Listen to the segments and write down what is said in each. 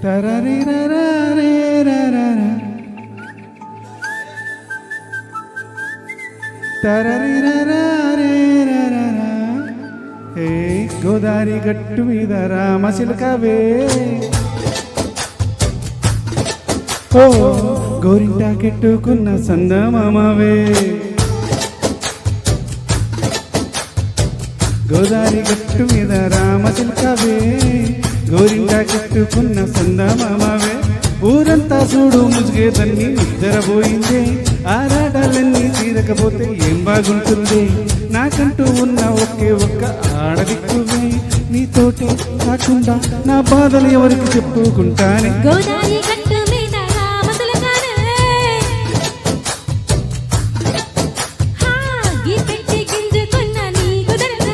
తరరిరరరేరరర. తరరిరరరేరరర. హే గోదారి గట్టు మీద రామచిలకవే, ఓ గోరింటా కెట్టుకున్న సందమామవే. గోదారి గట్టు మీద రామచిలకవే, గోరింటా కెట్టుకున్న సందమామవే. ఊరంతా చూడు ముసుగేదన్ని నిద్రపోయిందే, ఆరాటాలన్నీ తీరకపోతే ఏం బాగుంటుంది. నాకంటూ ఉన్న ఒకే ఒక్క ఆడదిక్కువే, నీతోటి కాకుండా నా బాధలు ఎవరికి చెప్పుకుంటానే. గోదారి గట్టు మీద రామచిలకనే, ఈ పెట్టి గింజుకున్న నీకు దొరకనే.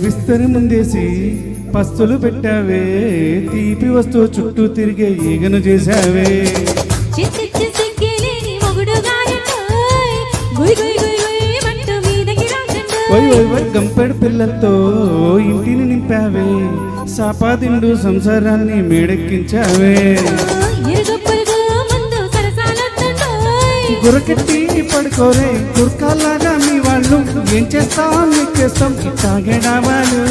విస్తరి ముందేసి పస్తులు పెట్టావే, తీపి వస్తువు చుట్టూ తిరిగే ఈగను చేశావే. చిచ్చి సిగ్గిలేని మొగుడుగానంటోయ్, గుయ్ గుయ్ గుయ్ గుయ్ మంటూ మీదకి రాకండోయ్. వై వై వై గంపెడు పిల్లలతో ఇంటిని నింపావే, సాపాదిండు సంసారాన్ని మేడెక్కించావే. ఇరుగు పొరుగు ముందు సరసాలొద్దండోయ్, గురకెట్టి పడుకోరే గుర్కాల్లాగా మీ వాళ్ళు, ఏం చేస్తాం నీకేస్తాం తాగేడావాలు.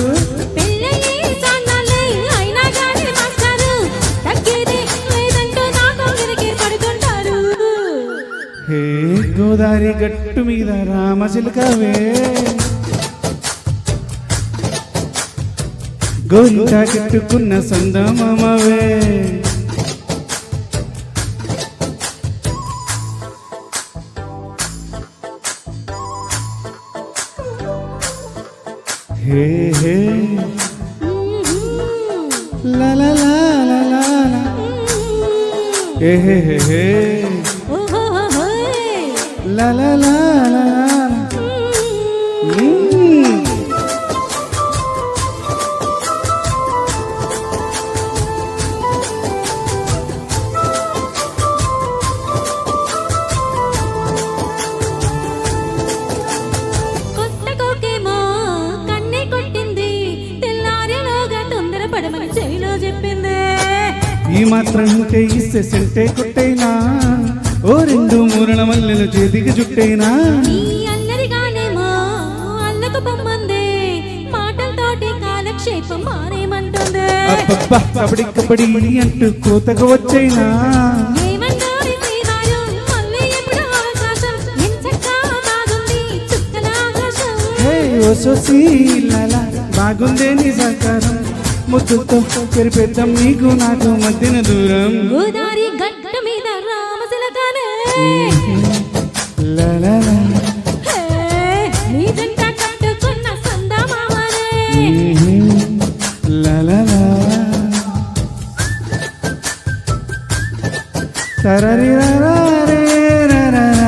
పెళ్ళయ్యి సాన్నాళ్ళే అయినా గానీ మాస్టారు, తగ్గేదే లేదంటూ నా కొంగరికి పడుకుంటారు. హే గోదారి గట్టు మీద రామచిలకవే, గోరింటా కట్టుకున్న సందమామవే. హే హే లా లా లా లా లా లా. హే హే హే హే ఓహోహోయ్. లా లా లా లా లా. కొత్త కోకేమో కన్నే కొట్టింది, తెల్లారేలోగా తొందరపడమని చెవిలో చెప్పింది. ఈ మాత్రం ఉంటే ఇస్తే సెంటే కొట్టైనా, ఓ రెండు మూరల మల్లెలు చేతికి జుట్టైనా. ఈ అల్లరిగానేమో అల్లకు బొమ్మంది, మాటలతోటి కాలక్షేపం మానేమంటుంది. అబ్బబ్బా కబడి కబడి అంటూ కోతకు వచ్చైనా, ఏమంటారు శ్రీవారు, మళ్ళీ ఎప్పుడు అవకాశం, ఎంచక్కా బాగుంది చుక్కల ఆకాశం. హే ఓ సోసి లాలా బాగుందే నీ సహకారం, ముద్దుతో చెరిపేద్దాం నీకు నాకు మధ్యన దూరం. గోదారి గట్టు మీద రామచిలకనే, లా లా లా. హే, నీ జంట కట్టుకున్న సందమామనే. లా లా లా. తరరిరరరేరరర.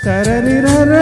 తరరిరర